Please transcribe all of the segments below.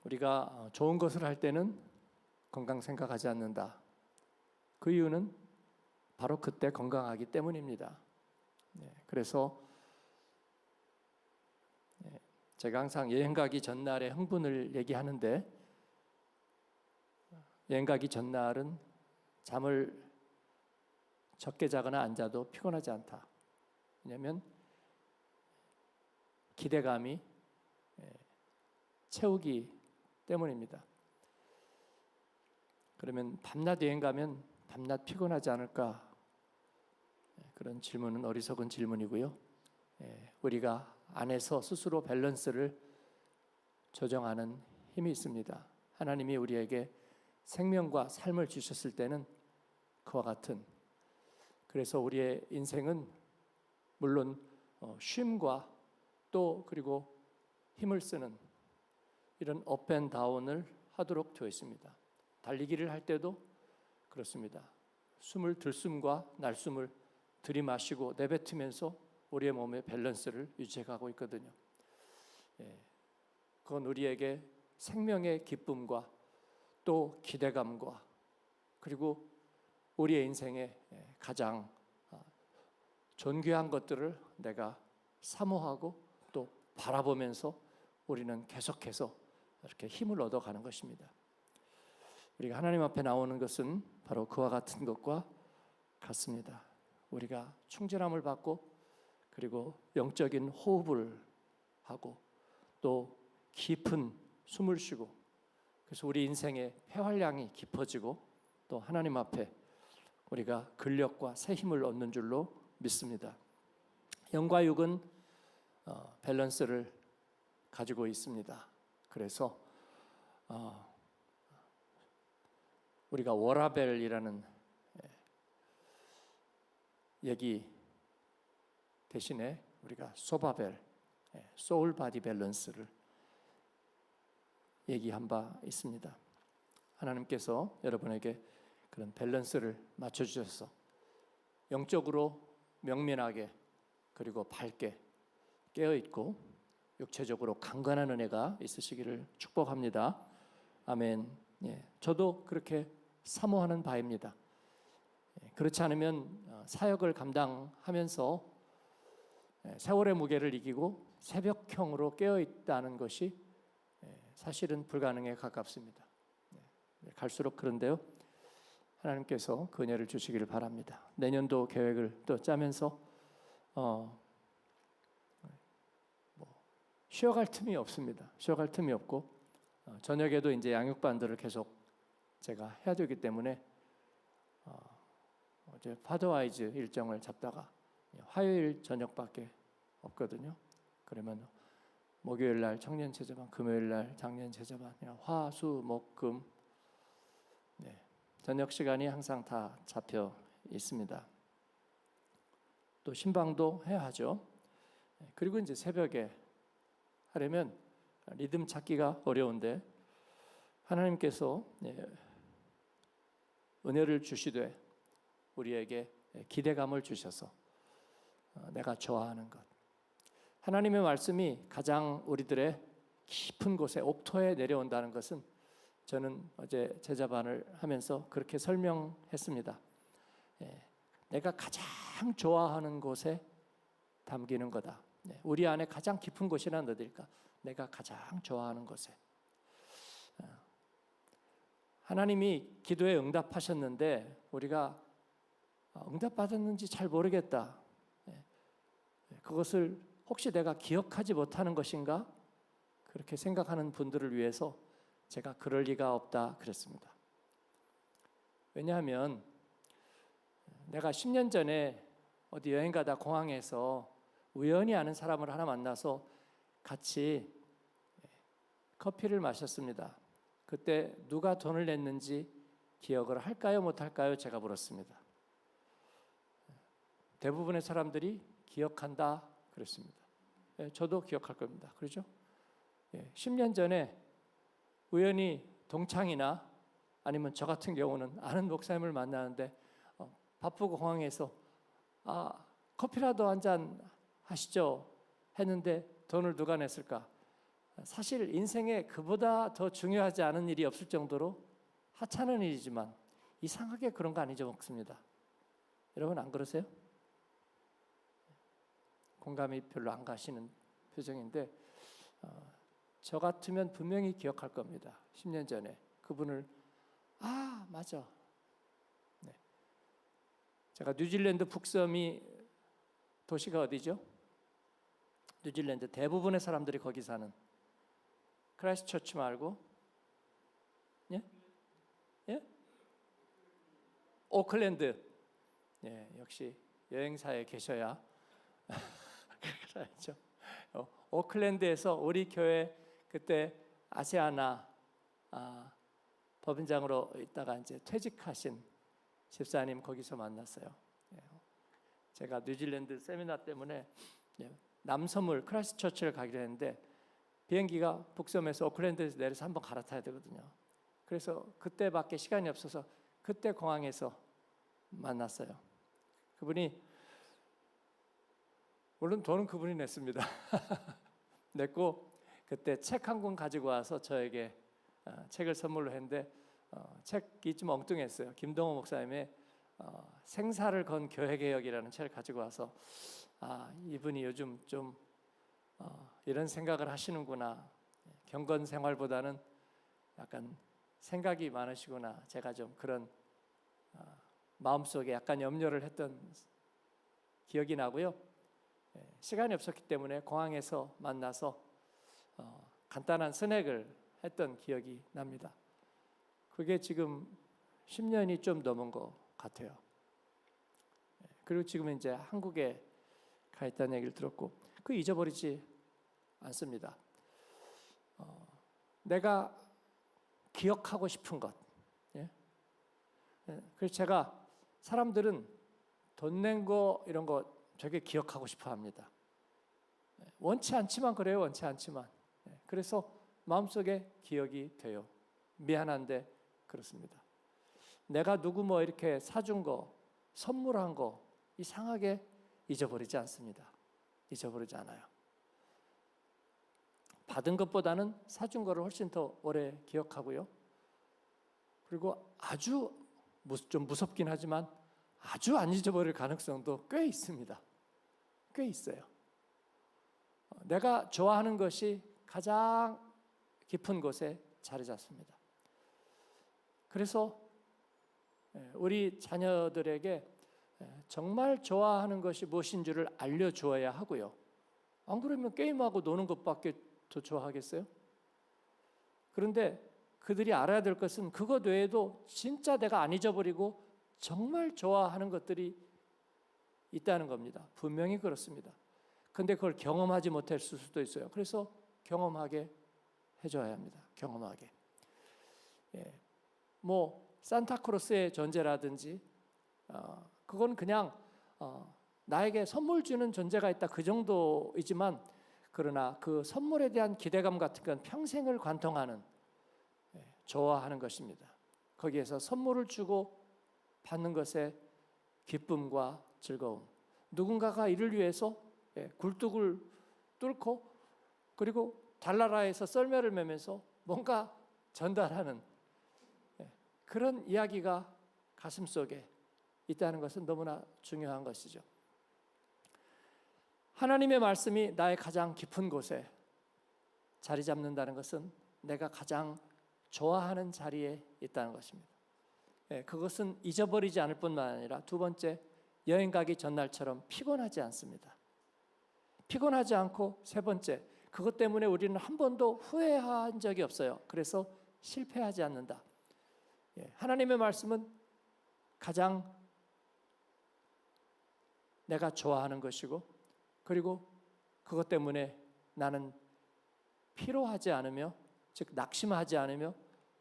우리가 좋은 것을 할 때는 건강 생각하지 않는다. 그 이유는 바로 그때 건강하기 때문입니다. 그래서 제가 항상 여행 가기 전날의 흥분을 얘기하는데, 여행 가기 전날은 잠을 적게 자거나 안 자도 피곤하지 않다. 왜냐하면 기대감이 채우기 때문입니다. 그러면 밤낮 여행 가면 밤낮 피곤하지 않을까? 그런 질문은 어리석은 질문이고요. 우리가 안에서 스스로 밸런스를 조정하는 힘이 있습니다. 하나님이 우리에게 생명과 삶을 주셨을 때는 그와 같은, 그래서 우리의 인생은 물론 쉼과 또 그리고 힘을 쓰는 이런 업앤다운을 하도록 되어 있습니다. 달리기를 할 때도 그렇습니다. 숨을 들숨과 날숨을 들이마시고 내뱉으면서 우리의 몸의 밸런스를 유지해가고 있거든요. 그건 우리에게 생명의 기쁨과 또 기대감과 그리고 우리의 인생에 가장 존귀한 것들을 내가 사모하고 또 바라보면서 우리는 계속해서 이렇게 힘을 얻어가는 것입니다. 우리가 하나님 앞에 나오는 것은 바로 그와 같은 것과 같습니다. 우리가 충실함을 받고 그리고 영적인 호흡을 하고 또 깊은 숨을 쉬고, 그래서 우리 인생의 폐활량이 깊어지고 또 하나님 앞에 우리가 근력과 새 힘을 얻는 줄로 믿습니다. 영과 육은 밸런스를 가지고 있습니다. 그래서 우리가 워라벨이라는 얘기 대신에 우리가 소바벨, 소울 바디 밸런스를 얘기한 바 있습니다. 하나님께서 여러분에게 그런 밸런스를 맞춰주셔서 영적으로 명민하게 그리고 밝게 깨어있고 육체적으로 강건한 은혜가 있으시기를 축복합니다. 아멘. 저도 그렇게 사모하는 바입니다. 그렇지 않으면 사역을 감당하면서 세월의 무게를 이기고 새벽형으로 깨어있다는 것이 사실은 불가능에 가깝습니다. 갈수록 그런데요, 하나님께서 그 은혜를 주시기를 바랍니다. 내년도 계획을 또 짜면서 쉬어갈 틈이 없습니다. 쉬어갈 틈이 없고 저녁에도 이제 양육반들을 계속 제가 해야 되기 때문에 어제 파더와이즈 일정을 잡다가 화요일 저녁밖에 없거든요. 그러면 목요일 날 청년 제자반, 금요일 날 장년 제자반, 화, 수, 목, 금 저녁 시간이 항상 다 잡혀 있습니다. 또 신방도 해야 하죠. 그리고 이제 새벽에 하려면 리듬 찾기가 어려운데 하나님께서 은혜를 주시되 우리에게 기대감을 주셔서 내가 좋아하는 것, 하나님의 말씀이 가장 우리들의 깊은 곳에 옥토에 내려온다는 것은 저는 어제 제자반을 하면서 그렇게 설명했습니다. 내가 가장 좋아하는 곳에 담기는 거다. 우리 안에 가장 깊은 곳이란 어디일까? 내가 가장 좋아하는 곳에. 하나님이 기도에 응답하셨는데 우리가 응답받았는지 잘 모르겠다. 그것을 혹시 내가 기억하지 못하는 것인가? 그렇게 생각하는 분들을 위해서 제가 그럴 리가 없다 그랬습니다. 왜냐하면 내가 10년 전에 어디 여행 가다 공항에서 우연히 아는 사람을 하나 만나서 같이 커피를 마셨습니다. 그때 누가 돈을 냈는지 기억을 할까요, 못할까요? 제가 물었습니다. 대부분의 사람들이 기억한다 그랬습니다. 저도 기억할 겁니다. 그렇죠? 10년 전에 우연히 동창이나 아니면 저 같은 경우는 아는 목사님을 만나는데 바쁘고 공항에서 커피라도 한잔 하시죠 했는데 돈을 누가 냈을까? 사실 인생에 그보다 더 중요하지 않은 일이 없을 정도로 하찮은 일이지만 이상하게 그런 거 안 잊어먹습니다. 여러분 안 그러세요? 공감이 별로 안 가시는 표정인데 저 같으면 분명히 기억할 겁니다. 10년 전에 그분을 맞아. 네. 제가 뉴질랜드 북섬이 도시가 어디죠? 뉴질랜드 대부분의 사람들이 거기 사는 크라이스트처치 말고 예? 예? 오클랜드. 예, 역시 여행사에 계셔야 그렇죠. 오클랜드에서 우리 교회 그때 아세아나 법인장으로 있다가 이제 퇴직하신 집사님 거기서 만났어요. 제가 뉴질랜드 세미나 때문에 남섬을 크라이스트처치를 가기로 했는데 비행기가 북섬에서 오클랜드에서 내려서 한번 갈아타야 되거든요. 그래서 그때밖에 시간이 없어서 그때 공항에서 만났어요. 그분이 물론 돈은 그분이 냈습니다. 냈고 그때 책 한 권 가지고 와서 저에게 책을 선물로 했는데 책이 좀 엉뚱했어요. 김동호 목사님의 생사를 건 교회개혁이라는 책을 가지고 와서 이분이 요즘 좀 이런 생각을 하시는구나. 경건 생활보다는 약간 생각이 많으시구나. 제가 좀 그런 마음속에 약간 염려를 했던 기억이 나고요. 시간이 없었기 때문에 공항에서 만나서 간단한 스낵을 했던 기억이 납니다. 그게 지금 10년이 좀 넘은 것 같아요. 그리고 지금 이제 한국에 가 있다는 얘기를 들었고 그 잊어버리지 않습니다. 내가 기억하고 싶은 것. 그래서 제가 사람들은 돈 낸 거 이런 거 되게 기억하고 싶어 합니다. 원치 않지만 그래요. 원치 않지만. 그래서 마음속에 기억이 돼요. 미안한데 그렇습니다. 내가 누구 뭐 이렇게 사준 거, 선물한 거 이상하게 잊어버리지 않습니다. 잊어버리지 않아요. 받은 것보다는 사준 거를 훨씬 더 오래 기억하고요. 그리고 아주 좀 무섭긴 하지만 아주 안 잊어버릴 가능성도 꽤 있습니다. 꽤 있어요. 내가 좋아하는 것이 가장 깊은 곳에 자리 잡습니다. 그래서 우리 자녀들에게 정말 좋아하는 것이 무엇인지를 알려주어야 하고요. 안 그러면 게임하고 노는 것밖에 더 좋아하겠어요? 그런데 그들이 알아야 될 것은 그것 외에도 진짜 내가 안 잊어버리고 정말 좋아하는 것들이 있다는 겁니다. 분명히 그렇습니다. 근데 그걸 경험하지 못했을 수도 있어요. 그래서 경험하게 해줘야 합니다. 경험하게. 뭐 산타크로스의 존재라든지 그건 그냥 나에게 선물 주는 존재가 있다 그 정도이지만 그러나 그 선물에 대한 기대감 같은 건 평생을 관통하는 좋아하는 것입니다. 거기에서 선물을 주고 받는 것의 기쁨과 즐거움. 누군가가 이를 위해서 굴뚝을 뚫고 그리고 달나라에서 썰매를 매면서 뭔가 전달하는 그런 이야기가 가슴속에 있다는 것은 너무나 중요한 것이죠. 하나님의 말씀이 나의 가장 깊은 곳에 자리 잡는다는 것은 내가 가장 좋아하는 자리에 있다는 것입니다. 그것은 잊어버리지 않을 뿐만 아니라 두 번째, 여행 가기 전날처럼 피곤하지 않습니다. 피곤하지 않고 세 번째, 그것 때문에 우리는 한 번도 후회한 적이 없어요. 그래서 실패하지 않는다. 하나님의 말씀은 가장 내가 좋아하는 것이고 그리고 그것 때문에 나는 피로하지 않으며 즉 낙심하지 않으며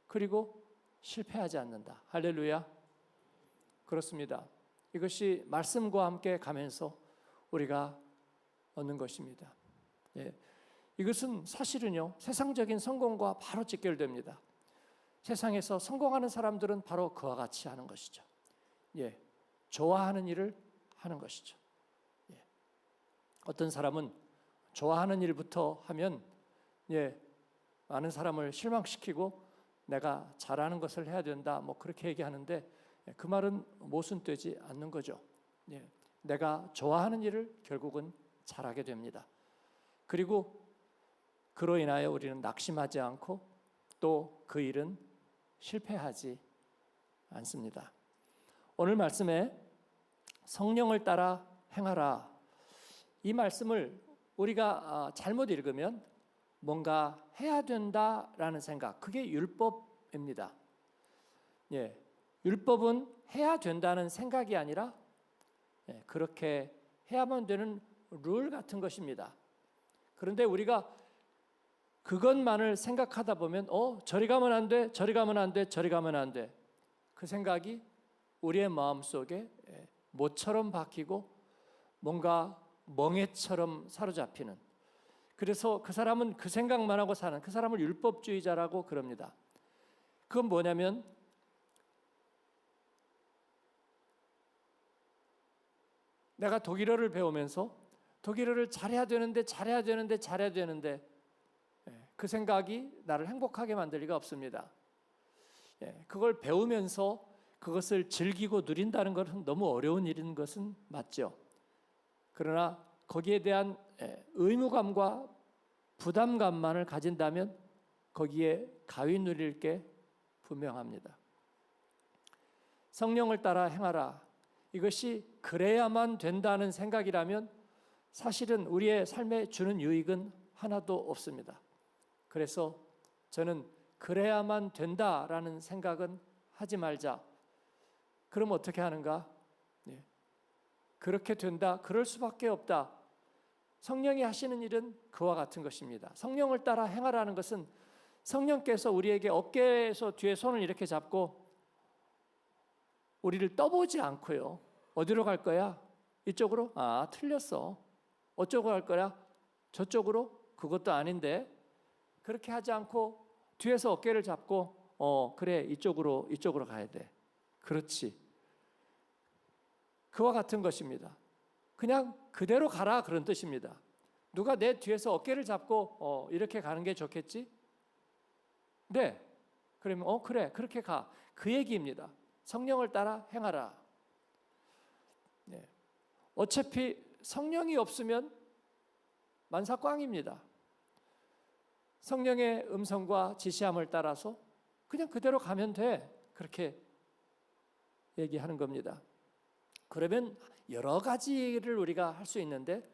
그리고 실패하지 않는다. 할렐루야. 그렇습니다. 이것이 말씀과 함께 가면서 우리가 얻는 것입니다. 이것은 사실은요 세상적인 성공과 바로 직결됩니다. 세상에서 성공하는 사람들은 바로 그와 같이 하는 것이죠. 좋아하는 일을 하는 것이죠. 어떤 사람은 좋아하는 일부터 하면 많은 사람을 실망시키고 내가 잘하는 것을 해야 된다, 뭐 그렇게 얘기하는데 그 말은 모순되지 않는 거죠. 내가 좋아하는 일을 결국은 잘하게 됩니다. 그리고 그로 인하여 우리는 낙심하지 않고 또 그 일은 실패하지 않습니다. 오늘 말씀에 성령을 따라 행하라, 이 말씀을 우리가 잘못 읽으면 뭔가 해야 된다라는 생각, 그게 율법입니다. 율법은 해야 된다는 생각이 아니라 그렇게 해야만 되는 룰 같은 것입니다. 그런데 우리가 그것만을 생각하다 보면 저리 가면 안 돼, 저리 가면 안 돼, 저리 가면 안 돼. 그 생각이 우리의 마음속에 모처럼 박히고 뭔가 멍에처럼 사로잡히는, 그래서 그 사람은 그 생각만 하고 사는, 그 사람을 율법주의자라고 그럽니다. 그건 뭐냐면 내가 독일어를 배우면서 독일어를 잘해야 되는데 그 생각이 나를 행복하게 만들 리가 없습니다. 그걸 배우면서 그것을 즐기고 누린다는 것은 너무 어려운 일인 것은 맞죠. 그러나 거기에 대한 의무감과 부담감만을 가진다면 거기에 가위 누릴 게 분명합니다. 성령을 따라 행하라, 이것이 그래야만 된다는 생각이라면 사실은 우리의 삶에 주는 유익은 하나도 없습니다. 그래서 저는 그래야만 된다라는 생각은 하지 말자. 그럼 어떻게 하는가? 그렇게 된다, 그럴 수밖에 없다. 성령이 하시는 일은 그와 같은 것입니다. 성령을 따라 행하라는 것은 성령께서 우리에게 어깨에서 뒤에 손을 이렇게 잡고 우리를 떠보지 않고요, 어디로 갈 거야? 이쪽으로? 틀렸어. 어쩌고 갈 거야? 저쪽으로? 그것도 아닌데. 그렇게 하지 않고 뒤에서 어깨를 잡고 그래, 이쪽으로 가야 돼. 그렇지. 그와 같은 것입니다. 그냥 그대로 가라, 그런 뜻입니다. 누가 내 뒤에서 어깨를 잡고 이렇게 가는 게 좋겠지? 네. 그러면 그래, 그렇게 가. 그 얘기입니다. 성령을 따라 행하라. 어차피 성령이 없으면 만사꽝입니다. 성령의 음성과 지시함을 따라서 그냥 그대로 가면 돼, 그렇게 얘기하는 겁니다. 그러면 여러 가지를 우리가 할 수 있는데,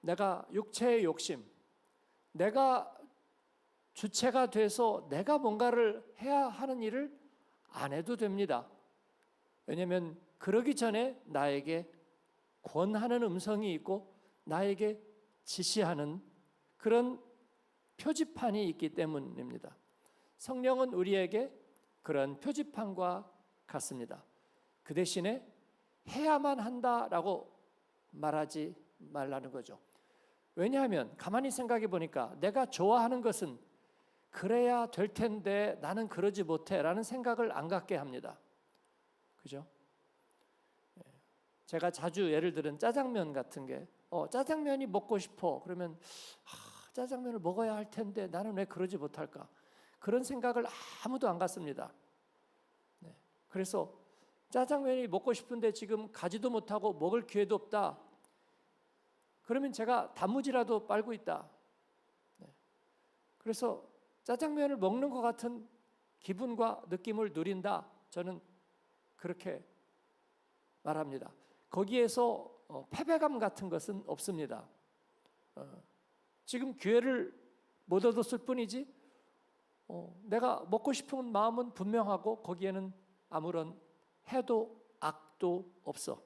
내가 육체의 욕심, 내가 주체가 돼서 내가 뭔가를 해야 하는 일을 안 해도 됩니다. 왜냐하면 그러기 전에 나에게 권하는 음성이 있고 나에게 지시하는 그런 표지판이 있기 때문입니다. 성령은 우리에게 그런 표지판과 같습니다. 그 대신에 해야만 한다라고 말하지 말라는 거죠. 왜냐하면 가만히 생각해 보니까 내가 좋아하는 것은 그래야 될 텐데 나는 그러지 못해 라는 생각을 안 갖게 합니다. 그죠? 제가 자주 예를 들은 짜장면 같은 게 짜장면이 먹고 싶어, 그러면 짜장면을 먹어야 할 텐데 나는 왜 그러지 못할까? 그런 생각을 아무도 안 갖습니다. 그래서 짜장면이 먹고 싶은데 지금 가지도 못하고 먹을 기회도 없다. 그러면 제가 단무지라도 빨고 있다. 그래서 짜장면을 먹는 것 같은 기분과 느낌을 누린다. 저는 그렇게 말합니다. 거기에서 패배감 같은 것은 없습니다. 지금 기회를 못 얻었을 뿐이지 내가 먹고 싶은 마음은 분명하고 거기에는 아무런 해도 악도 없어.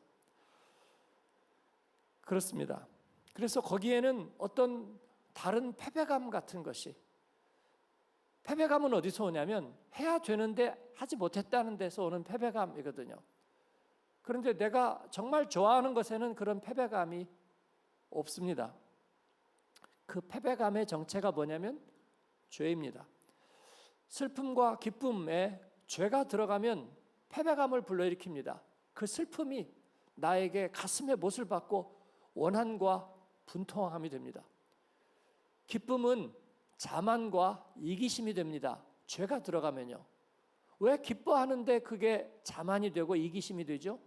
그렇습니다. 그래서 거기에는 어떤 다른 패배감 같은 것이, 패배감은 어디서 오냐면 해야 되는데 하지 못했다는 데서 오는 패배감이거든요. 그런데 내가 정말 좋아하는 것에는 그런 패배감이 없습니다. 그 패배감의 정체가 뭐냐면 죄입니다. 슬픔과 기쁨에 죄가 들어가면 패배감을 불러일으킵니다. 그 슬픔이 나에게 가슴에 못을 박고 원한과 분통함이 됩니다. 기쁨은 자만과 이기심이 됩니다. 죄가 들어가면요. 왜 기뻐하는데 그게 자만이 되고 이기심이 되죠?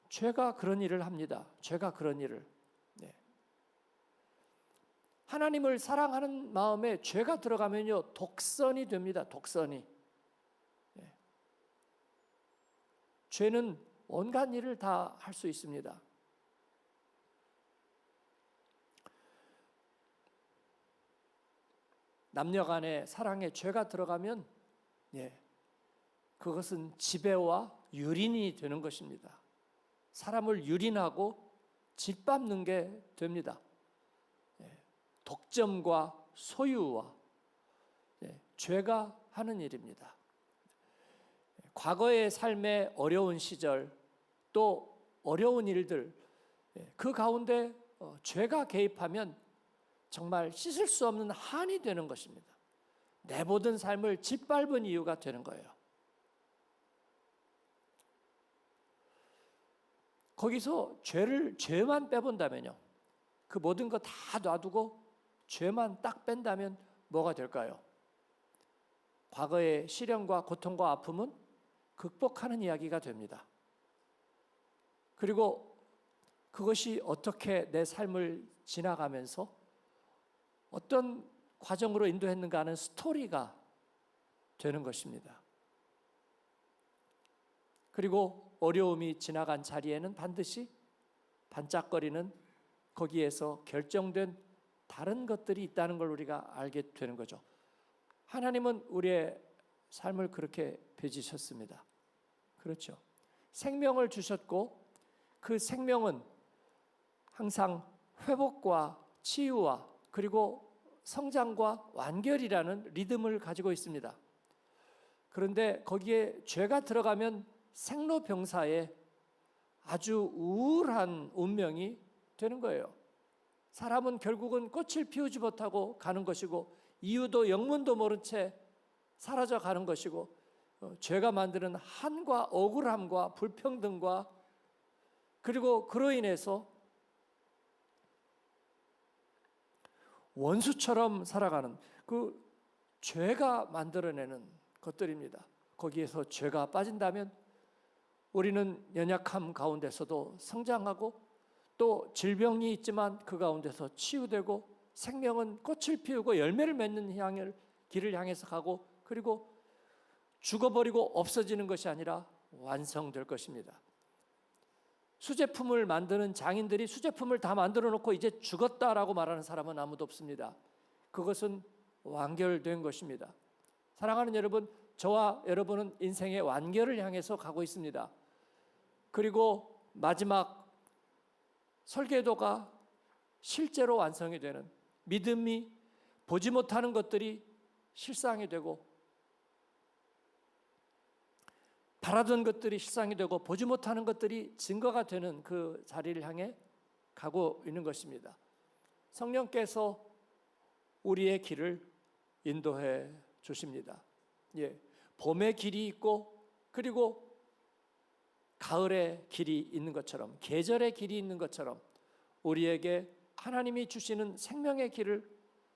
죄가 그런 일을 합니다. 죄가 그런 일을. 네. 하나님을 사랑하는 마음에 죄가 들어가면요, 독선이 됩니다. 독선이. 네. 죄는 온갖 일을 다 할 수 있습니다. 남녀 간의 사랑에 죄가 들어가면 그것은 지배와 유린이 되는 것입니다. 사람을 유린하고 짓밟는 게 됩니다. 독점과 소유와 죄가 하는 일입니다. 과거의 삶의 어려운 시절, 또 어려운 일들, 그 가운데 죄가 개입하면 정말 씻을 수 없는 한이 되는 것입니다. 내 모든 삶을 짓밟은 이유가 되는 거예요. 거기서 죄만 빼본다면요, 그 모든 거 다 놔두고 죄만 딱 뺀다면 뭐가 될까요? 과거의 시련과 고통과 아픔은 극복하는 이야기가 됩니다. 그리고 그것이 어떻게 내 삶을 지나가면서 어떤 과정으로 인도했는가 하는 스토리가 되는 것입니다. 그리고 어려움이 지나간 자리에는 반드시 반짝거리는, 거기에서 결정된 다른 것들이 있다는 걸 우리가 알게 되는 거죠. 하나님은 우리의 삶을 그렇게 빚으셨습니다. 그렇죠. 생명을 주셨고 그 생명은 항상 회복과 치유와 그리고 성장과 완결이라는 리듬을 가지고 있습니다. 그런데 거기에 죄가 들어가면 생로병사의 아주 우울한 운명이 되는 거예요. 사람은 결국은 꽃을 피우지 못하고 가는 것이고, 이유도 영문도 모른 채 사라져 가는 것이고, 죄가 만드는 한과 억울함과 불평등과, 그리고 그로 인해서 원수처럼 살아가는 그 죄가 만들어내는 것들입니다. 거기에서 죄가 빠진다면 우리는 연약함 가운데서도 성장하고, 또 질병이 있지만 그 가운데서 치유되고, 생명은 꽃을 피우고 열매를 맺는 길을 향해서 가고, 그리고 죽어버리고 없어지는 것이 아니라 완성될 것입니다. 수제품을 만드는 장인들이 수제품을 다 만들어 놓고 이제 죽었다라고 말하는 사람은 아무도 없습니다. 그것은 완결된 것입니다. 사랑하는 여러분, 저와 여러분은 인생의 완결을 향해서 가고 있습니다. 그리고 마지막 설계도가 실제로 완성이 되는, 믿음이 보지 못하는 것들이 실상이 되고, 바라던 것들이 실상이 되고, 보지 못하는 것들이 증거가 되는 그 자리를 향해 가고 있는 것입니다. 성령께서 우리의 길을 인도해 주십니다. 봄의 길이 있고, 그리고 가을의 길이 있는 것처럼, 계절의 길이 있는 것처럼 우리에게 하나님이 주시는 생명의 길을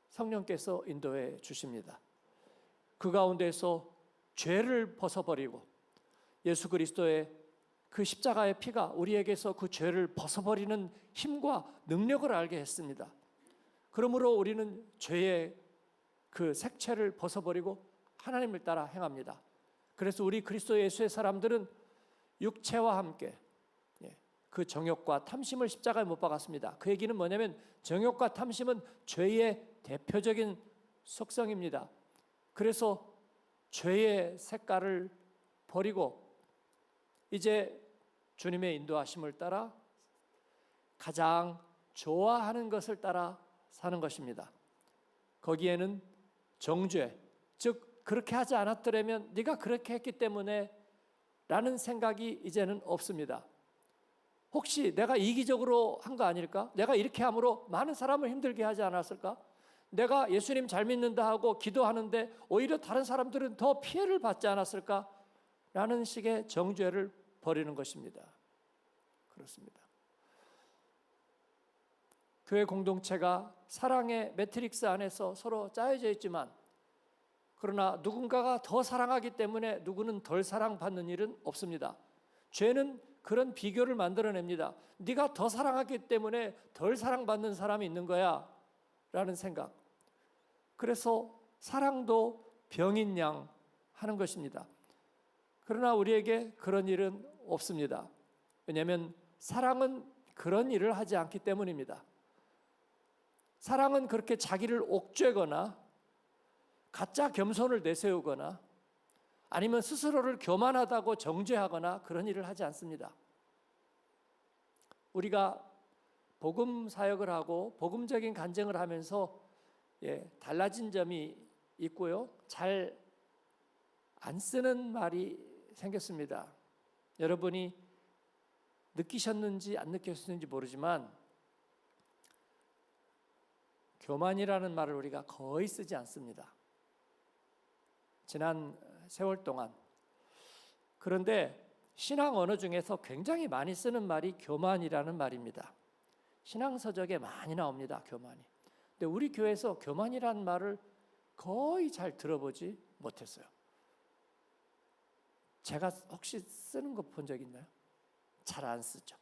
성령께서 인도해 주십니다. 그 가운데서 죄를 벗어버리고, 예수 그리스도의 그 십자가의 피가 우리에게서 그 죄를 벗어버리는 힘과 능력을 알게 했습니다. 그러므로 우리는 죄의 그 색채를 벗어버리고 하나님을 따라 행합니다. 그래서 우리 그리스도 예수의 사람들은 육체와 함께 그 정욕과 탐심을 십자가에 못 박았습니다. 그 얘기는 뭐냐면, 정욕과 탐심은 죄의 대표적인 속성입니다. 그래서 죄의 색깔을 버리고 이제 주님의 인도하심을 따라 가장 좋아하는 것을 따라 사는 것입니다. 거기에는 정죄, 즉 그렇게 하지 않았더라면 네가 그렇게 했기 때문에 라는 생각이 이제는 없습니다. 혹시 내가 이기적으로 한 거 아닐까? 내가 이렇게 함으로 많은 사람을 힘들게 하지 않았을까? 내가 예수님 잘 믿는다 하고 기도하는데 오히려 다른 사람들은 더 피해를 받지 않았을까? 라는 식의 정죄를 버리는 것입니다. 그렇습니다. 교회 공동체가 사랑의 매트릭스 안에서 서로 짜여져 있지만, 그러나 누군가가 더 사랑하기 때문에 누구는 덜 사랑받는 일은 없습니다. 죄는 그런 비교를 만들어냅니다. 네가 더 사랑하기 때문에 덜 사랑받는 사람이 있는 거야 라는 생각. 그래서 사랑도 병인 양 하는 것입니다. 그러나 우리에게 그런 일은 없습니다. 왜냐하면 사랑은 그런 일을 하지 않기 때문입니다. 사랑은 그렇게 자기를 옥죄거나 가짜 겸손을 내세우거나 아니면 스스로를 교만하다고 정죄하거나 그런 일을 하지 않습니다. 우리가 복음 사역을 하고 복음적인 간증을 하면서 달라진 점이 있고요. 잘 안 쓰는 말이 생겼습니다. 여러분이 느끼셨는지 안 느끼셨는지 모르지만 교만이라는 말을 우리가 거의 쓰지 않습니다. 지난 세월 동안. 그런데 신앙 언어 중에서 굉장히 많이 쓰는 말이 교만이라는 말입니다. 신앙서적에 많이 나옵니다. 교만이. 근데 우리 교회에서 교만이라는 말을 거의 잘 들어보지 못했어요. 제가 혹시 쓰는 거 본 적 있나요? 잘 안 쓰죠.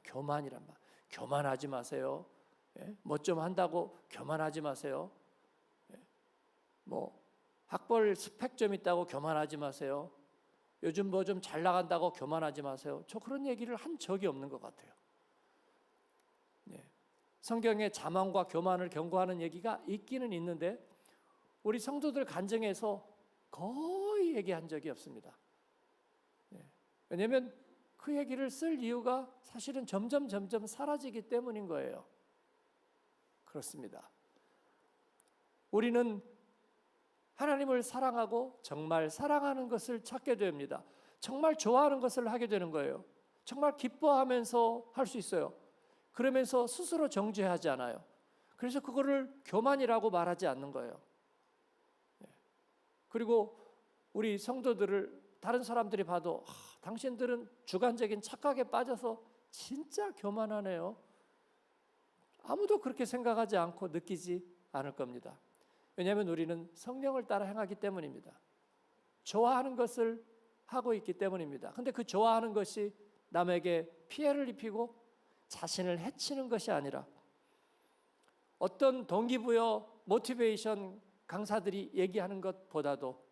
교만이란 말. 교만하지 마세요. 뭐 좀 한다고 교만하지 마세요. 뭐 학벌 스펙 좀 있다고 교만하지 마세요. 요즘 뭐 좀 잘 나간다고 교만하지 마세요. 저 그런 얘기를 한 적이 없는 것 같아요. 성경에 자만과 교만을 경고하는 얘기가 있기는 있는데 우리 성도들 간증에서 거의 얘기한 적이 없습니다. 왜냐하면 그 얘기를 쓸 이유가 사실은 점점 사라지기 때문인 거예요. 그렇습니다. 우리는 하나님을 사랑하고 정말 사랑하는 것을 찾게 됩니다. 정말 좋아하는 것을 하게 되는 거예요. 정말 기뻐하면서 할 수 있어요. 그러면서 스스로 정죄하지 않아요. 그래서 그거를 교만이라고 말하지 않는 거예요. 그리고 우리 성도들을 다른 사람들이 봐도 당신들은 주관적인 착각에 빠져서 진짜 교만하네요. 아무도 그렇게 생각하지 않고 느끼지 않을 겁니다. 왜냐하면 우리는 성령을 따라 행하기 때문입니다. 좋아하는 것을 하고 있기 때문입니다. 근데 그 좋아하는 것이 남에게 피해를 입히고 자신을 해치는 것이 아니라 어떤 동기부여, 모티베이션 강사들이 얘기하는 것보다도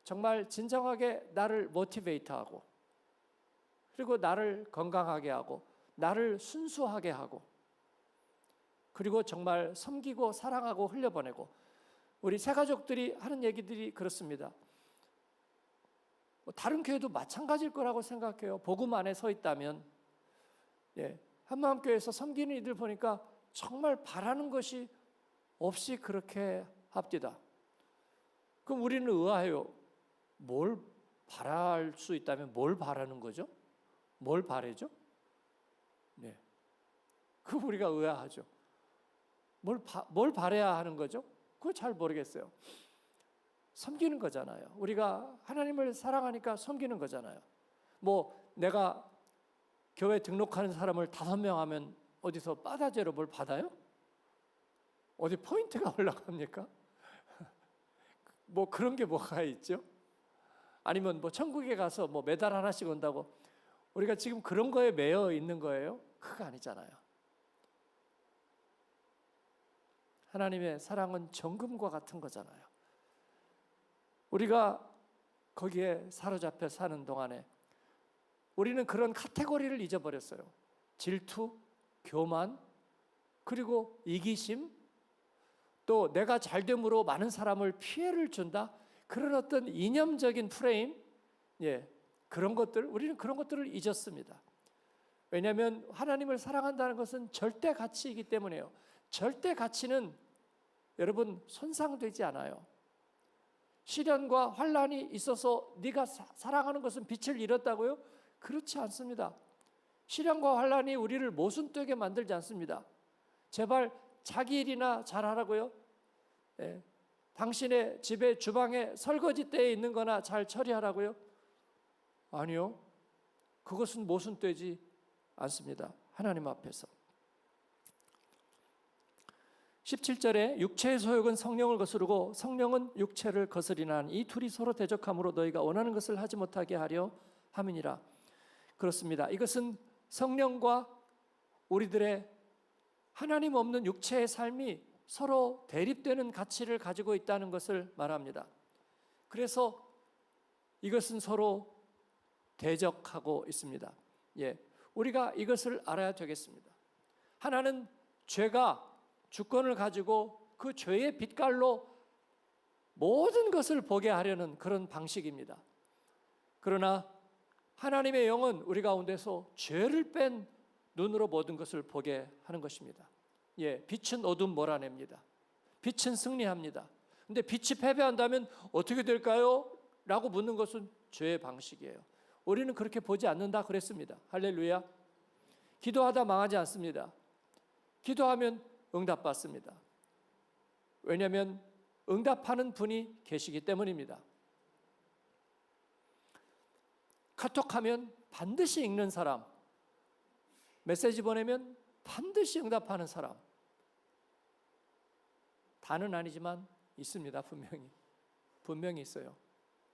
정말 진정하게 나를 모티베이트하고 그리고 나를 건강하게 하고 나를 순수하게 하고 그리고 정말 섬기고 사랑하고 흘려보내고 우리 새가족들이 하는 얘기들이 그렇습니다. 다른 교회도 마찬가지일 거라고 생각해요. 복음 안에 서 있다면 한마음교회에서 섬기는 이들 보니까 정말 바라는 것이 없이 그렇게 합디다. 그럼 우리는 의아해요. 뭘 바랄 수 있다면 뭘 바라는 거죠? 뭘 바래죠? 그 우리가 의아하죠. 뭘 바래야 하는 거죠? 그거 잘 모르겠어요. 섬기는 거잖아요. 우리가 하나님을 사랑하니까 섬기는 거잖아요. 뭐 내가 교회 등록하는 사람을 5명 하면 어디서 빠다제로 뭘 받아요? 어디 포인트가 올라갑니까? 뭐 그런 게 뭐가 있죠? 아니면 뭐 천국에 가서 뭐 메달 하나씩 온다고 우리가 지금 그런 거에 매여 있는 거예요? 그거 아니잖아요. 하나님의 사랑은 정금과 같은 거잖아요. 우리가 거기에 사로잡혀 사는 동안에 우리는 그런 카테고리를 잊어버렸어요. 질투, 교만, 그리고 이기심, 또 내가 잘됨으로 많은 사람을 피해를 준다. 그런 어떤 이념적인 프레임, 그런 것들, 우리는 그런 것들을 잊었습니다. 왜냐하면 하나님을 사랑한다는 것은 절대 가치이기 때문에요. 절대 가치는 여러분 손상되지 않아요. 시련과 환난이 있어서 네가 사랑하는 것은 빛을 잃었다고요? 그렇지 않습니다. 시련과 환난이 우리를 모순되게 만들지 않습니다. 제발 자기 일이나 잘하라고요? 당신의 집에 주방에 설거지 대에 있는 거나 잘 처리하라고요? 아니요. 그것은 모순되지 않습니다. 하나님 앞에서. 17절에 육체의 소욕은 성령을 거스르고 성령은 육체를 거스리나니 이 둘이 서로 대적함으로 너희가 원하는 것을 하지 못하게 하려 함이니라. 그렇습니다. 이것은 성령과 우리들의 하나님 없는 육체의 삶이 서로 대립되는 가치를 가지고 있다는 것을 말합니다. 그래서 이것은 서로 대적하고 있습니다. 우리가 이것을 알아야 되겠습니다. 하나는 죄가 주권을 가지고 그 죄의 빛깔로 모든 것을 보게 하려는 그런 방식입니다. 그러나 하나님의 영은 우리 가운데서 죄를 뺀 눈으로 모든 것을 보게 하는 것입니다. 빛은 어둠 몰아냅니다. 빛은 승리합니다. 근데 빛이 패배한다면 어떻게 될까요? 라고 묻는 것은 죄의 방식이에요. 우리는 그렇게 보지 않는다 그랬습니다. 할렐루야. 기도하다 망하지 않습니다. 기도하면 응답받습니다. 왜냐하면 응답하는 분이 계시기 때문입니다. 카톡하면 반드시 읽는 사람, 메시지 보내면 반드시 응답하는 사람, 다는 아니지만 있습니다. 분명히 있어요.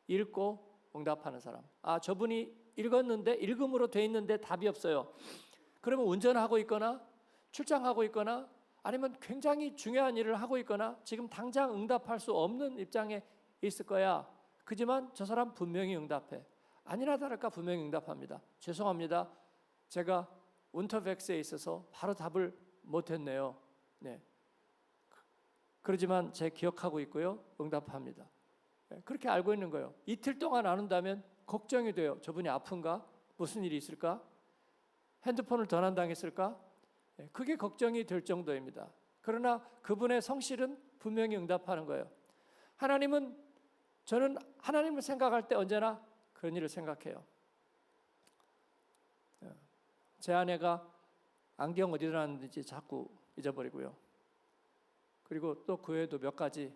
읽고 응답하는 사람. 저분이 읽었는데 읽음으로 돼 있는데 답이 없어요. 그러면 운전하고 있거나 출장하고 있거나 아니면 굉장히 중요한 일을 하고 있거나 지금 당장 응답할 수 없는 입장에 있을 거야. 그지만 저 사람 분명히 응답해. 아니나 다를까 분명히 응답합니다. 죄송합니다. 제가 운터백스에 있어서 바로 답을 못했네요. 그러지만 제 기억하고 있고요. 응답합니다. 그렇게 알고 있는 거예요. 이틀 동안 안 온다면 걱정이 돼요. 저분이 아픈가? 무슨 일이 있을까? 핸드폰을 도난당했을까? 그게 걱정이 될 정도입니다. 그러나 그분의 성실은 분명히 응답하는 거예요. 저는 하나님을 생각할 때 언제나 그런 일을 생각해요. 제 아내가 안경 어디다 놨는지 자꾸 잊어버리고요. 그리고 또 그 외에도 몇 가지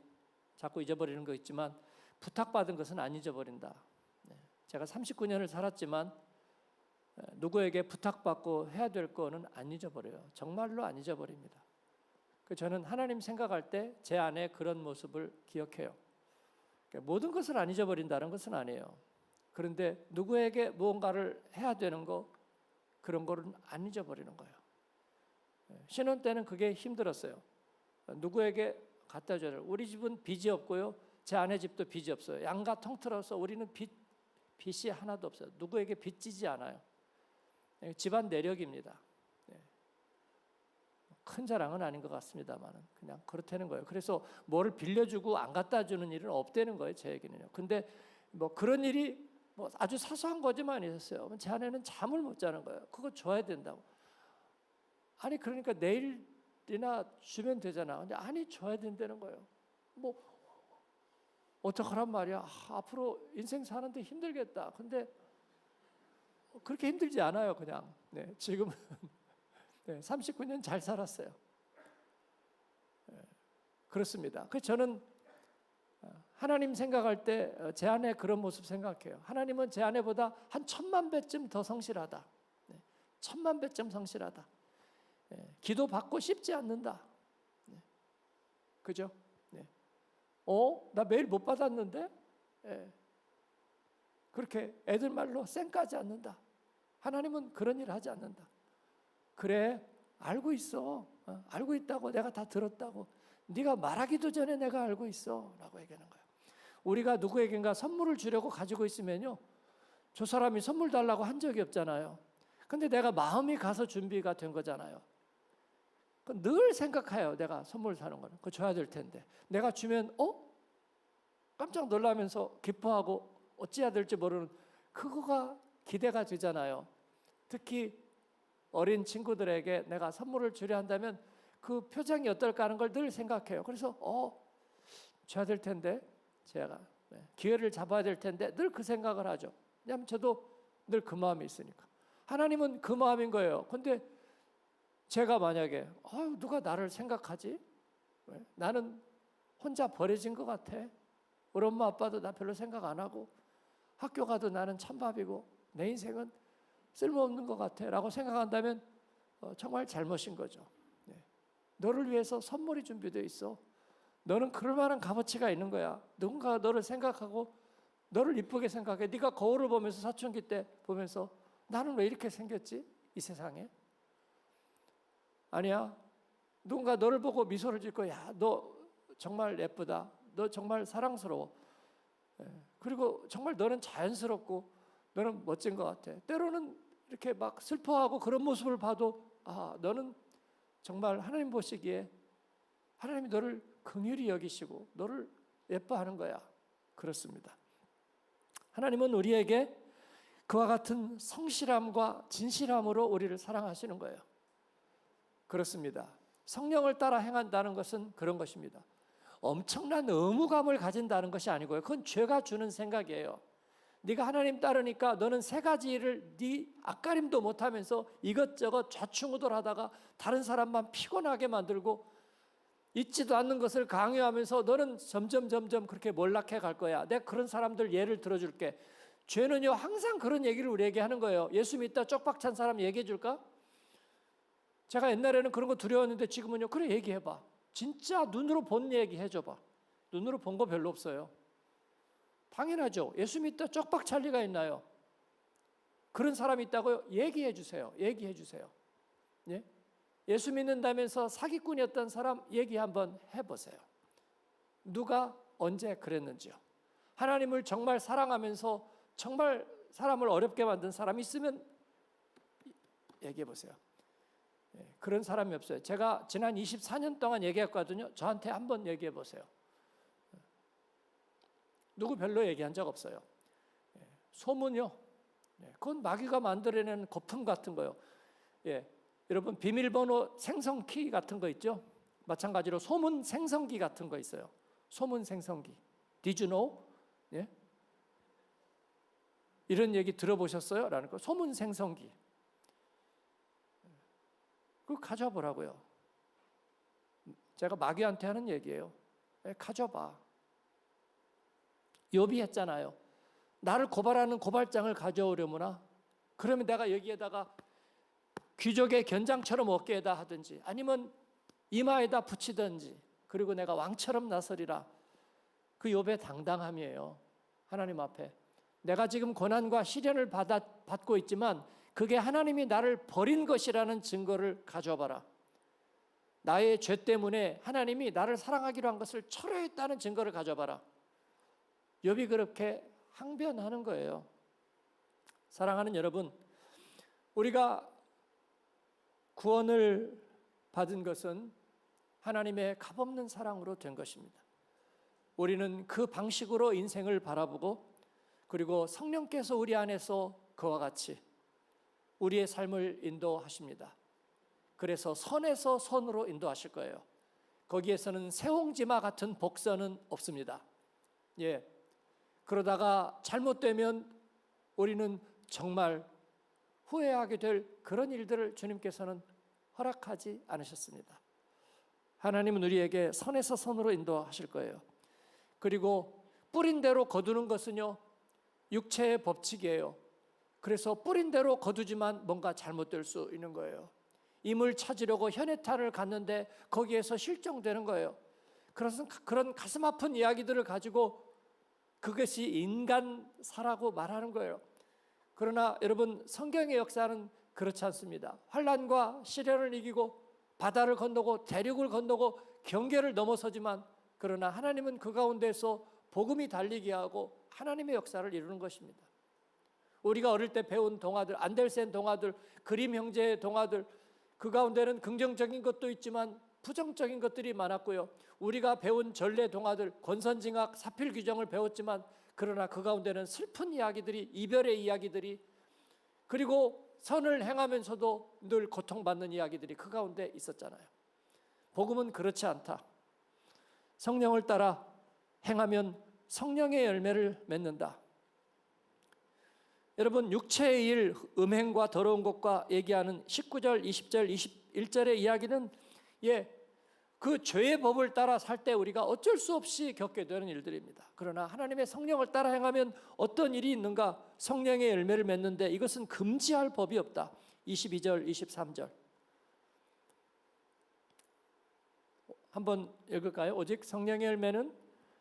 자꾸 잊어버리는 거 있지만 부탁받은 것은 안 잊어버린다. 제가 39년을 살았지만 누구에게 부탁받고 해야 될 거는 안 잊어버려요. 정말로 안 잊어버립니다. 저는 하나님 생각할 때 제 안에 그런 모습을 기억해요. 모든 것을 안 잊어버린다는 것은 아니에요. 그런데 누구에게 무언가를 해야 되는 거, 그런 거는 안 잊어버리는 거예요. 신혼 때는 그게 힘들었어요. 누구에게 갖다 줘야 돼요. 우리 집은 빚이 없고요. 제 아내 집도 빚이 없어요. 양가 통틀어서 우리는 빚이 하나도 없어요. 누구에게 빚지지 않아요. 집안 내력입니다. 큰 자랑은 아닌 것 같습니다만 그냥 그렇다는 거예요. 그래서 뭐를 빌려주고 안 갖다 주는 일은 없다는 거예요. 제 얘기는요. 근데 뭐 그런 일이 뭐 아주 사소한 거지만 있었어요. 제 아내는 잠을 못 자는 거예요. 그거 줘야 된다고. 아니 그러니까 내일이나 주면 되잖아. 근데 아니 줘야 된다는 거예요. 뭐 어떡하란 말이야. 앞으로 인생 사는데 힘들겠다. 근데 그렇게 힘들지 않아요. 그냥 지금은 39년 잘 살았어요. 그렇습니다. 그래서 저는 하나님 생각할 때 제 아내 그런 모습 생각해요. 하나님은 제 아내보다 한 1000만 배쯤 더 성실하다. 1000만 배쯤 성실하다. 기도 받고 싶지 않는다. 그죠? 나 매일 못 받았는데? 그렇게 애들 말로 쌩까지 않는다. 하나님은 그런 일 하지 않는다. 그래, 알고 있어. 알고 있다고. 내가 다 들었다고. 네가 말하기도 전에 내가 알고 있어 라고 얘기하는 거예요. 우리가 누구에겐가 선물을 주려고 가지고 있으면요, 저 사람이 선물 달라고 한 적이 없잖아요. 근데 내가 마음이 가서 준비가 된 거잖아요. 늘 생각해요. 내가 선물 사는 거는 그거 줘야 될 텐데 내가 주면 깜짝 놀라면서 기뻐하고 어찌해야 될지 모르는 그거가 기대가 되잖아요. 특히 어린 친구들에게 내가 선물을 주려 한다면 그 표정이 어떨까 하는 걸 늘 생각해요. 그래서 줘야 될 텐데 제가 기회를 잡아야 될 텐데 늘 그 생각을 하죠. 왜냐하면 저도 늘 그 마음이 있으니까. 하나님은 그 마음인 거예요. 근데 제가 만약에 누가 나를 생각하지? 나는 혼자 버려진 것 같아. 우리 엄마 아빠도 나 별로 생각 안 하고 학교 가도 나는 찬밥이고 내 인생은 쓸모없는 것 같아 라고 생각한다면 정말 잘못인 거죠. 너를 위해서 선물이 준비되어 있어. 너는 그럴 만한 값어치가 있는 거야. 누군가가 너를 생각하고 너를 이쁘게 생각해. 네가 거울을 보면서 사춘기 때 보면서 나는 왜 이렇게 생겼지? 이 세상에. 아니야. 누군가 너를 보고 미소를 짓고 야, 너 정말 예쁘다. 너 정말 사랑스러워. 그리고 정말 너는 자연스럽고 너는 멋진 것 같아. 때로는 이렇게 막 슬퍼하고 그런 모습을 봐도 너는 정말 하나님 보시기에 하나님이 너를 긍휼히 여기시고 너를 예뻐하는 거야. 그렇습니다. 하나님은 우리에게 그와 같은 성실함과 진실함으로 우리를 사랑하시는 거예요. 그렇습니다. 성령을 따라 행한다는 것은 그런 것입니다. 엄청난 의무감을 가진다는 것이 아니고요. 그건 죄가 주는 생각이에요. 네가 하나님 따르니까 너는 세 가지 일을 네 앞가림도 못하면서 이것저것 좌충우돌하다가 다른 사람만 피곤하게 만들고 있지도 않는 것을 강요하면서 너는 점점 그렇게 몰락해 갈 거야. 내가 그런 사람들 예를 들어줄게. 죄는요 항상 그런 얘기를 우리에게 하는 거예요. 예수 믿다 쪽박 찬 사람 얘기해 줄까? 제가 옛날에는 그런 거 두려웠는데 지금은요. 그래 얘기해봐. 진짜 눈으로 본 얘기 해줘봐. 눈으로 본 거 별로 없어요. 당연하죠. 예수 믿다 쪽박 찰 리가 있나요? 그런 사람이 있다고요? 얘기해 주세요. 얘기해 주세요. 예? 예수 믿는다면서 사기꾼이었던 사람 얘기 한번 해보세요. 누가 언제 그랬는지요. 하나님을 정말 사랑하면서 정말 사람을 어렵게 만든 사람이 있으면 얘기해 보세요. 그런 사람이 없어요. 제가 지난 24년 동안 얘기했거든요. 저한테 한번 얘기해 보세요. 누구 별로 얘기한 적 없어요. 소문요. 그건 마귀가 만들어내는 거품 같은 거요. 여러분 비밀번호 생성키 같은 거 있죠? 마찬가지로 소문 생성기 같은 거 있어요. 소문 생성기. Did you know? 예? 이런 얘기 들어보셨어요? 라는 거. 소문 생성기. 그거 가져와 보라고요. 제가 마귀한테 하는 얘기예요. 가져봐. 욥이 했잖아요. 나를 고발하는 고발장을 가져오려무나 그러면 내가 여기에다가 귀족의 견장처럼 어깨에다 하든지 아니면 이마에다 붙이든지 그리고 내가 왕처럼 나서리라. 그 욥의 당당함이에요. 하나님 앞에 내가 지금 고난과 시련을 받고 있지만 그게 하나님이 나를 버린 것이라는 증거를 가져봐라. 나의 죄 때문에 하나님이 나를 사랑하기로 한 것을 철회했다는 증거를 가져봐라. 욥이 그렇게 항변하는 거예요. 사랑하는 여러분, 우리가 구원을 받은 것은 하나님의 값없는 사랑으로 된 것입니다. 우리는 그 방식으로 인생을 바라보고 그리고 성령께서 우리 안에서 그와 같이 우리의 삶을 인도하십니다. 그래서 선에서 선으로 인도하실 거예요. 거기에서는 새홍지마 같은 복선은 없습니다. 그러다가 잘못되면 우리는 정말 후회하게 될 그런 일들을 주님께서는 허락하지 않으셨습니다. 하나님은 우리에게 선에서 선으로 인도하실 거예요. 그리고 뿌린 대로 거두는 것은요 육체의 법칙이에요. 그래서 뿌린 대로 거두지만 뭔가 잘못될 수 있는 거예요. 임을 찾으려고 현해탄을 갔는데 거기에서 실종되는 거예요. 그런 가슴 아픈 이야기들을 가지고 그것이 인간사라고 말하는 거예요. 그러나 여러분 성경의 역사는 그렇지 않습니다. 환난과 시련을 이기고 바다를 건너고 대륙을 건너고 경계를 넘어서지만 그러나 하나님은 그 가운데서 복음이 달리게 하고 하나님의 역사를 이루는 것입니다. 우리가 어릴 때 배운 동화들, 안델센 동화들, 그림 형제의 동화들 그 가운데는 긍정적인 것도 있지만 부정적인 것들이 많았고요. 우리가 배운 전래 동화들, 권선징악, 사필규정을 배웠지만 그러나 그 가운데는 슬픈 이야기들이, 이별의 이야기들이 그리고 선을 행하면서도 늘 고통받는 이야기들이 그 가운데 있었잖아요. 복음은 그렇지 않다. 성령을 따라 행하면 성령의 열매를 맺는다. 여러분 육체의 일, 음행과 더러운 것과 얘기하는 19절, 20절, 21절의 이야기는 그 죄의 법을 따라 살 때 우리가 어쩔 수 없이 겪게 되는 일들입니다. 그러나 하나님의 성령을 따라 행하면 어떤 일이 있는가? 성령의 열매를 맺는데 이것은 금지할 법이 없다. 22절, 23절. 한번 읽을까요? 오직 성령의 열매는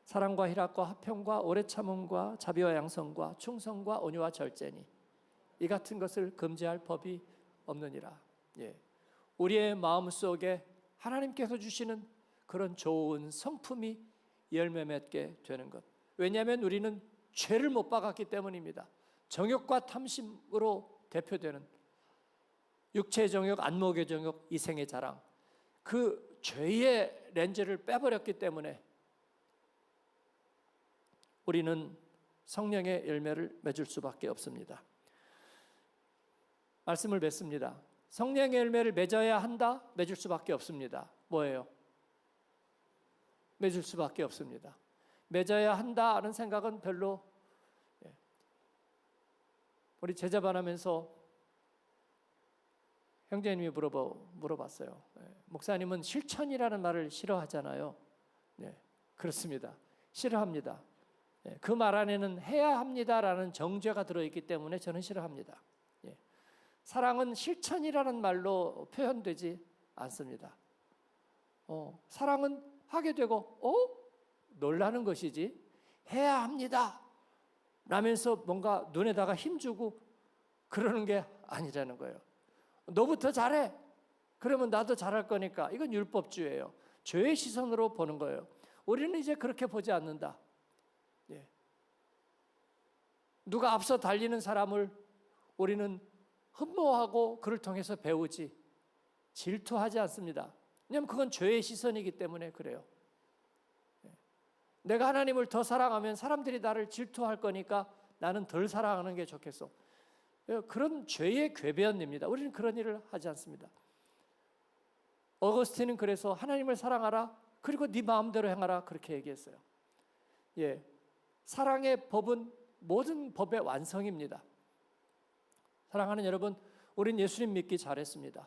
사랑과 희락과 화평과 오래 참음과 자비와 양성과 충성과 온유와 절제니 이 같은 것을 금지할 법이 없느니라. 예. 우리의 마음속에 하나님께서 주시는 그런 좋은 성품이 열매 맺게 되는 것. 왜냐하면 우리는 죄를 못 박았기 때문입니다. 정욕과 탐심으로 대표되는 육체의 정욕, 안목의 정욕, 이생의 자랑, 그 죄의 렌즈를 빼버렸기 때문에 우리는 성령의 열매를 맺을 수밖에 없습니다. 말씀을 맺습니다. 성령의 열매를 맺어야 한다? 맺을 수밖에 없습니다. 뭐예요? 맺을 수밖에 없습니다. 맺어야 한다는 생각은 별로, 우리 제자반하면서 형제님이 물어봤어요. 목사님은 실천이라는 말을 싫어하잖아요. 네, 그렇습니다. 싫어합니다. 그 말 안에는 해야 합니다라는 정죄가 들어있기 때문에 저는 싫어합니다. 사랑은 실천이라는 말로 표현되지 않습니다. 사랑은 하게 되고 놀라는 것이지 해야 합니다 라면서 뭔가 눈에다가 힘주고 그러는 게 아니라는 거예요. 너부터 잘해. 그러면 나도 잘할 거니까. 이건 율법주의예요. 죄의 시선으로 보는 거예요. 우리는 이제 그렇게 보지 않는다. 누가 앞서 달리는 사람을 우리는 흠모하고 그를 통해서 배우지 질투하지 않습니다. 왜냐하면 그건 죄의 시선이기 때문에 그래요. 내가 하나님을 더 사랑하면 사람들이 나를 질투할 거니까 나는 덜 사랑하는 게 좋겠어. 그런 죄의 궤변입니다. 우리는 그런 일을 하지 않습니다. 어거스틴은 그래서 하나님을 사랑하라, 그리고 네 마음대로 행하라, 그렇게 얘기했어요. 사랑의 법은 모든 법의 완성입니다. 사랑하는 여러분, 우린 예수님 믿기 잘했습니다.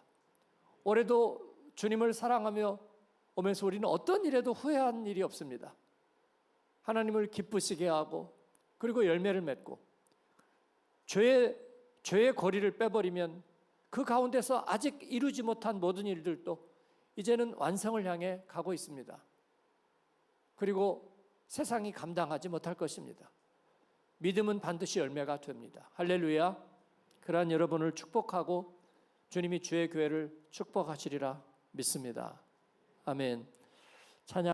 올해도 주님을 사랑하며 오면서 우리는 어떤 일에도 후회한 일이 없습니다. 하나님을 기쁘시게 하고 그리고 열매를 맺고 죄의 고리를 빼버리면 그 가운데서 아직 이루지 못한 모든 일들도 이제는 완성을 향해 가고 있습니다. 그리고 세상이 감당하지 못할 것입니다. 믿음은 반드시 열매가 됩니다. 할렐루야. 그러한 여러분을 축복하고 주님이 주의 교회를 축복하시리라 믿습니다. 아멘.